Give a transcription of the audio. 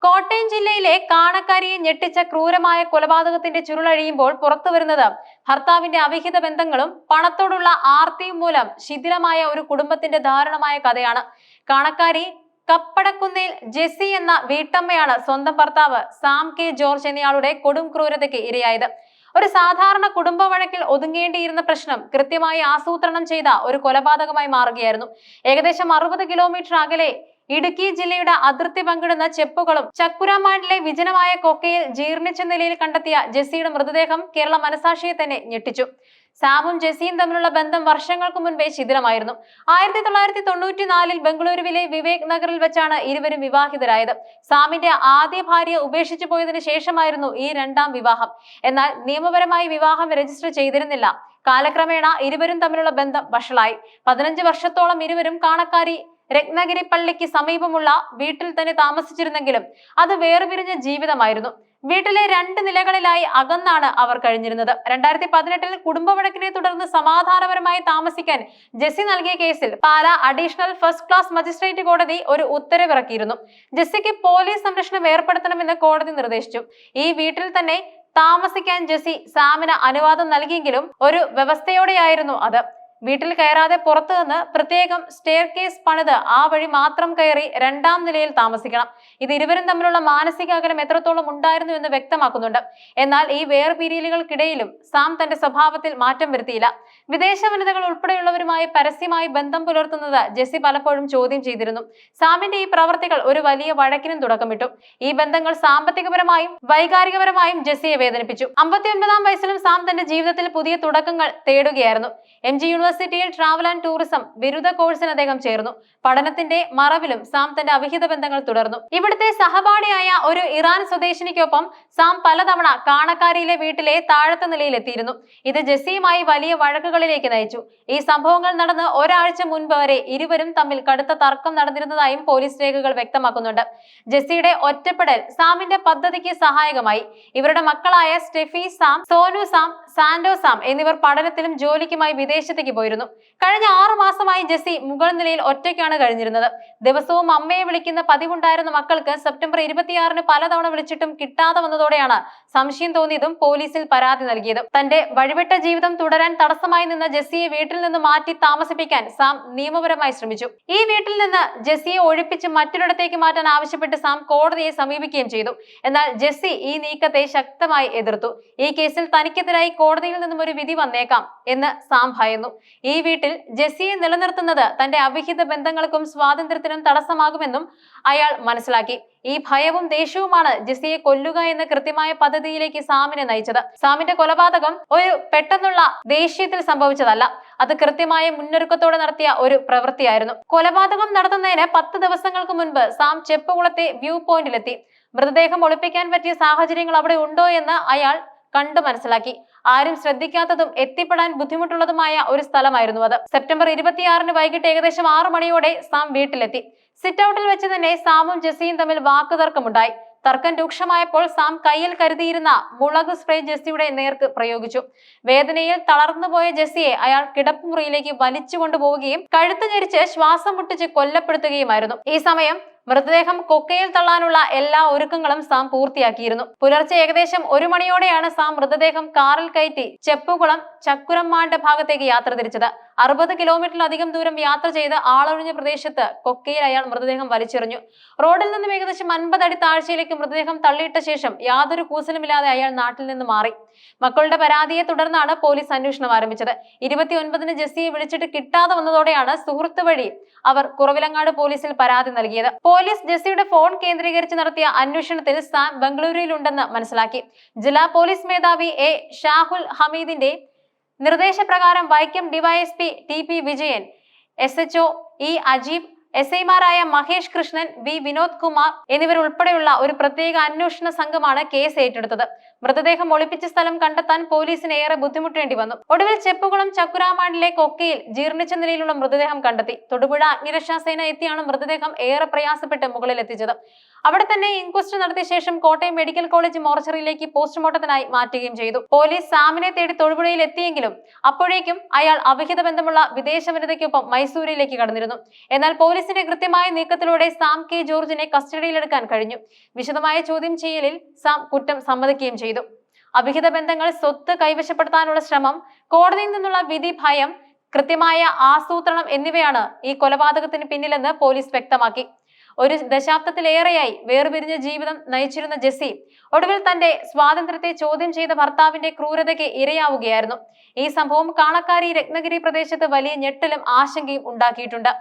കോട്ടയം ജില്ലയിലെ കാണക്കാരിയെ ഞെട്ടിച്ച ക്രൂരമായ കൊലപാതകത്തിന്റെ ചുരുളഴിയുമ്പോൾ പുറത്തുവരുന്നത് ഭർത്താവിന്റെ അവിഹിത ബന്ധങ്ങളും പണത്തോടുള്ള ആർത്തിയും മൂലം ശിഥിലമായ ഒരു കുടുംബത്തിന്റെ ദാരുണമായ കഥയാണ്. കാണക്കാരി കപ്പടക്കുന്നേൽ ജെസ്സി എന്ന വീട്ടമ്മയാണ് സ്വന്തം ഭർത്താവ് സാം കെ ജോർജ് എന്നയാളുടെ കൊടും ക്രൂരതയ്ക്ക് ഇരയായത്. ഒരു സാധാരണ കുടുംബ വഴക്കിൽ ഒതുങ്ങേണ്ടിയിരുന്ന പ്രശ്നം കൃത്യമായി ആസൂത്രണം ചെയ്ത ഒരു കൊലപാതകമായി മാറുകയായിരുന്നു. ഏകദേശം 60 കിലോമീറ്റർ അകലെ ഇടുക്കി ജില്ലയുടെ അതിർത്തി പങ്കിടുന്ന ചെപ്പുകളും ചക്കുരാമാണ്ടിലെ വിജനമായ കൊക്കയിൽ ജീർണിച്ച നിലയിൽ കണ്ടെത്തിയ ജെസ്സിയുടെ മൃതദേഹം കേരള മനസാക്ഷിയെ തന്നെ ഞെട്ടിച്ചു. സാമും ജെസ്സിയും തമ്മിലുള്ള ബന്ധം വർഷങ്ങൾക്ക് മുൻപേ ശിഥിലമായിരുന്നു. 1994 ബംഗളൂരുവിലെ വിവേക് നഗറിൽ വെച്ചാണ് ഇരുവരും വിവാഹിതരായത്. സാമിന്റെ ആദ്യ ഭാര്യ ഉപേക്ഷിച്ചു പോയതിനു ശേഷമായിരുന്നു ഈ രണ്ടാം വിവാഹം. എന്നാൽ നിയമപരമായി വിവാഹം രജിസ്റ്റർ ചെയ്തിരുന്നില്ല. കാലക്രമേണ ഇരുവരും തമ്മിലുള്ള ബന്ധം വഷളായി. 15 വർഷത്തോളം ഇരുവരും കാണക്കാരി രത്നഗിരി പള്ളിക്ക് സമീപമുള്ള വീട്ടിൽ തന്നെ താമസിച്ചിരുന്നെങ്കിലും അത് വേർപിരിഞ്ഞ ജീവിതമായിരുന്നു. വീട്ടിലെ 2 നിലകളിലായി അകന്നാണ് അവർ കഴിഞ്ഞിരുന്നത്. 2018 കുടുംബ വഴക്കിനെ തുടർന്ന് സമാധാനപരമായി താമസിക്കാൻ ജെസ്സി നൽകിയ കേസിൽ Pala additional first class magistrate കോടതി ഒരു ഉത്തരവിറക്കിയിരുന്നു. ജെസ്സിക്ക് പോലീസ് സംരക്ഷണം ഏർപ്പെടുത്തണമെന്ന് കോടതി നിർദ്ദേശിച്ചു. ഈ വീട്ടിൽ തന്നെ താമസിക്കാൻ ജെസ്സി സാമിന് അനുവാദം നൽകിയെങ്കിലും ഒരു വ്യവസ്ഥയോടെയായിരുന്നു അത്. വീട്ടിൽ കയറാതെ പുറത്തു നിന്ന് പ്രത്യേകം സ്റ്റെയർ കേസ് പണിത് ആ വഴി മാത്രം കയറി 2ാം നിലയിൽ താമസിക്കണം. ഇത് ഇരുവരും തമ്മിലുള്ള മാനസിക അകലം എത്രത്തോളം ഉണ്ടായിരുന്നു എന്ന് വ്യക്തമാക്കുന്നുണ്ട്. എന്നാൽ ഈ വേർപിരിയലുകൾക്കിടയിലും സാം തന്റെ സ്വഭാവത്തിൽ മാറ്റം വരുത്തിയില്ല. വിദേശ വനിതകൾ ഉൾപ്പെടെയുള്ളവരുമായി പരസ്യമായി ബന്ധം പുലർത്തുന്നത് ജെസ്സി പലപ്പോഴും ചോദ്യം ചെയ്തിരുന്നു. സാമിന്റെ ഈ പ്രവർത്തികൾ ഒരു വലിയ വഴക്കിനും തുടക്കമിട്ടു. ഈ ബന്ധങ്ങൾ സാമ്പത്തികപരമായും വൈകാരികപരമായും ജെസ്സിയെ വേദനിപ്പിച്ചു. 59ാം വയസ്സിലും സാം തന്റെ ജീവിതത്തിൽ പുതിയ തുടക്കങ്ങൾ തേടുകയായിരുന്നു. MG യൂണിവേഴ്സിറ്റിയിൽ ട്രാവൽ ആൻഡ് ടൂറിസം ബിരുദ കോഴ്സിന് അദ്ദേഹം ചേർന്നു. പഠനത്തിന്റെ മറവിലും സാം തന്റെ അവിഹിത ബന്ധങ്ങൾ തുടർന്നു. ഇവിടുത്തെ സഹപാഠിയായ ഒരു ഇറാൻ സ്വദേശിനിക്കൊപ്പം സാം പലതവണ കാണക്കാരിയിലെ വീട്ടിലെ താഴത്തെ നിലയിലെത്തിയിരുന്നു. ഇത് ജെസ്സിയുമായി വലിയ വഴക്കുകളിലേക്ക് നയിച്ചു. ഈ സംഭവങ്ങൾ നടന്ന് ഒരാഴ്ച മുൻപ് വരെ ഇരുവരും തമ്മിൽ കടുത്ത തർക്കം നടന്നിരുന്നതായും പോലീസ് രേഖകൾ വ്യക്തമാക്കുന്നുണ്ട്. ജെസ്സിയുടെ ഒറ്റപ്പെടൽ സാമിന്റെ പദ്ധതിക്ക് സഹായകമായി. ഇവരുടെ മക്കളായ സ്റ്റെഫി സാം, സോനു സാം, സാന്റോ സാം എന്നിവർ പഠനത്തിലും ജോലിക്കുമായി വിദേശത്തേക്ക് പോയിരുന്നു. കഴിഞ്ഞ 6 മാസമായി ജെസ്സി മുകൾ നിലയിൽ ഒറ്റയ്ക്കാണ് കഴിഞ്ഞിരുന്നത്. ദിവസവും അമ്മയെ വിളിക്കുന്ന പതിവുണ്ടായിരുന്ന മക്കൾക്ക് സെപ്റ്റംബർ 26-ന് പലതവണ വിളിച്ചിട്ടും കിട്ടാതെ വന്നതോടെയാണ് സംശയം തോന്നിയതും പോലീസിൽ പരാതി നൽകിയതും. തന്റെ വഴിവിട്ട ജീവിതം തുടരാൻ തടസ്സമായി നിന്ന ജെസ്സിയെ വീട്ടിൽ നിന്ന് മാറ്റി താമസിപ്പിക്കാൻ സാം നിയമപരമായി ശ്രമിച്ചു. ഈ വീട്ടിൽ നിന്ന് ജെസ്സിയെ ഒഴിപ്പിച്ച് മറ്റൊരിടത്തേക്ക് മാറ്റാൻ ആവശ്യപ്പെട്ട് സാം കോടതിയെ സമീപിക്കുകയും ചെയ്തു. എന്നാൽ ജെസ്സി ഈ നീക്കത്തെ ശക്തമായി എതിർത്തു. ഈ കേസിൽ തനിക്കെതിരായി കോടതിയിൽ നിന്നും ഒരു വിധി വന്നേക്കാം എന്ന് സാം ഭയന്നു. ഈ വീട്ടിൽ ജെസ്സിയെ നിലനിർത്തുന്നത് തന്റെ അവിഹിത ബന്ധങ്ങൾക്കും സ്വാതന്ത്ര്യത്തിനും തടസ്സമാകുമെന്നും അയാൾ മനസ്സിലാക്കി. ഈ ഭയവും ദേഷ്യവുമാണ് ജെസ്സിയെ കൊല്ലുക എന്ന കൃത്യമായ പദ്ധതിയിലേക്ക് സാമിനെ നയിച്ചത്. സാമിന്റെ കൊലപാതകം ഒരു പെട്ടെന്നുള്ള ദേഷ്യത്തിൽ സംഭവിച്ചതല്ല. അത് കൃത്യമായ മുന്നൊരുക്കത്തോടെ നടത്തിയ ഒരു പ്രവൃത്തിയായിരുന്നു. കൊലപാതകം നടത്തുന്നതിന് 10 ദിവസങ്ങൾക്ക് മുൻപ് സാം ചെപ്പുകുളത്തെ വ്യൂ പോയിന്റിലെത്തി. മൃതദേഹം ഒളിപ്പിക്കാൻ പറ്റിയ സാഹചര്യങ്ങൾ അവിടെ ഉണ്ടോ എന്ന് അയാൾ കണ്ടു മനസ്സിലാക്കി. ആരും ശ്രദ്ധിക്കാത്തതും എത്തിപ്പെടാൻ ബുദ്ധിമുട്ടുള്ളതുമായ ഒരു സ്ഥലമായിരുന്നു അത്. സെപ്റ്റംബർ 26-ന് വൈകിട്ട് ഏകദേശം 6 മണിയോടെ സാം വീട്ടിലെത്തി. സിറ്റ് ഔട്ടിൽ വെച്ച് തന്നെ സാമും ജെസ്സിയും തമ്മിൽ വാക്കുതർക്കമുണ്ടായി. തർക്കം രൂക്ഷമായപ്പോൾ സാം കയ്യിൽ കരുതിയിരുന്ന മുളക് സ്പ്രേ ജെസ്സിയുടെ നേർക്ക് പ്രയോഗിച്ചു. വേദനയിൽ തളർന്നുപോയ ജെസ്സിയെ അയാൾ കിടപ്പുമുറിയിലേക്ക് വലിച്ചു കൊണ്ടുപോവുകയും കഴുത്ത് ഞെരിച്ച് ശ്വാസം മുട്ടിച്ച് കൊല്ലപ്പെടുത്തുകയുമായിരുന്നു. ഈ സമയം മൃതദേഹം കൊക്കയിൽ തള്ളാനുള്ള എല്ലാ ഒരുക്കങ്ങളും സാം പൂർത്തിയാക്കിയിരുന്നു. പുലർച്ചെ ഏകദേശം 1 മണിയോടെയാണ് സാം മൃതദേഹം കാറിൽ കയറ്റി ചെപ്പുകുളം ചക്കുരമ്മാണ്ട് ഭാഗത്തേക്ക് യാത്ര തിരിച്ചത്. 60 കിലോമീറ്ററിലധികം ദൂരം യാത്ര ചെയ്ത് ആളൊഴിഞ്ഞ പ്രദേശത്ത് കൊക്കയിൽ അയാൾ മൃതദേഹം വലിച്ചെറിഞ്ഞു. റോഡിൽ നിന്നും ഏകദേശം 50 അടി താഴ്ചയിലേക്ക് മൃതദേഹം തള്ളിയിട്ട ശേഷം യാതൊരു കൂസലുമില്ലാതെ അയാൾ നാട്ടിൽ നിന്ന് മാറി. മക്കളുടെ പരാതിയെ തുടർന്നാണ് പോലീസ് അന്വേഷണം ആരംഭിച്ചത്. 29-ന് ജെസ്സിയെ വിളിച്ചിട്ട് കിട്ടാതെ വന്നതോടെയാണ് സുഹൃത്ത് വഴി അവർ കുറവിലങ്ങാട് പോലീസിൽ പരാതി നൽകിയത്. പോലീസ് ജെസ്സിയുടെ ഫോൺ കേന്ദ്രീകരിച്ച് നടത്തിയ അന്വേഷണത്തിൽ സാം ബംഗളൂരുവിലുണ്ടെന്ന് മനസ്സിലാക്കി. ജില്ലാ പോലീസ് മേധാവി എ ഷാഹുൽ ഹമീദിന്റെ നിർദ്ദേശപ്രകാരം Vaikom DYSP TP Vijayan, SHO E അജീബ്, SIമാരായ മഹേഷ് കൃഷ്ണൻ, V വിനോദ് കുമാർ എന്നിവരുൾപ്പെടെയുള്ള ഒരു പ്രത്യേക അന്വേഷണ സംഘമാണ് കേസ് ഏറ്റെടുത്തത്. മൃതദേഹം ഒളിപ്പിച്ച സ്ഥലം കണ്ടെത്താൻ പോലീസിന് ഏറെ ബുദ്ധിമുട്ടേണ്ടി വന്നു. ഒടുവിൽ ചെപ്പുകുളം ചക്കുരാമാണ്ടിലെ കൊക്കയിൽ ജീർണിച്ച നിലയിലുള്ള മൃതദേഹം കണ്ടെത്തി. തൊടുപുഴ അഗ്നിരക്ഷാസേന എത്തിയാണ് മൃതദേഹം ഏറെ പ്രയാസപ്പെട്ട് മുകളിലെത്തിച്ചത്. അവിടെ തന്നെ ഇൻക്വസ്റ്റ് നടത്തിയ ശേഷം കോട്ടയം മെഡിക്കൽ കോളേജ് മോർച്ചറിയിലേക്ക് പോസ്റ്റ്മോർട്ടത്തിനായി മാറ്റുകയും ചെയ്തു. പോലീസ് സാമിനെ തേടി തൊടുപുഴയിൽ എത്തിയെങ്കിലും അപ്പോഴേക്കും അയാൾ അവിഹിത ബന്ധമുള്ള വിദേശ വനിതയ്ക്കൊപ്പം മൈസൂരിലേക്ക് കടന്നിരുന്നു. എന്നാൽ പോലീസിന്റെ കൃത്യമായ നീക്കത്തിലൂടെ സാം കെ ജോർജിനെ കസ്റ്റഡിയിലെടുക്കാൻ കഴിഞ്ഞു. വിശദമായ ചോദ്യം ചെയ്യലിൽ സാം കുറ്റം സമ്മതിക്കുകയും ചെയ്തു. അവിഹിത ബന്ധങ്ങൾ, സ്വത്ത് കൈവശപ്പെടുത്താനുള്ള ശ്രമം, കോടതിയിൽ നിന്നുള്ള വിധി ഭയം, കൃത്യമായ ആസൂത്രണം എന്നിവയാണ് ഈ കൊലപാതകത്തിന് പിന്നിലെന്ന് പോലീസ് വ്യക്തമാക്കി. ഒരു ദശാബ്ദത്തിലേറെയായി വേർപിരിഞ്ഞ ജീവിതം നയിച്ചിരുന്ന ജെസ്സി ഒടുവിൽ തന്റെ സ്വാതന്ത്ര്യത്തെ ചോദ്യം ചെയ്ത ഭർത്താവിന്റെ ക്രൂരതയ്ക്ക് ഇരയാവുകയായിരുന്നു. ഈ സംഭവം കാണക്കാരി രത്നഗിരി പ്രദേശത്ത് വലിയ ഞെട്ടലും ആശങ്കയും ഉണ്ടാക്കിയിട്ടുണ്ട്.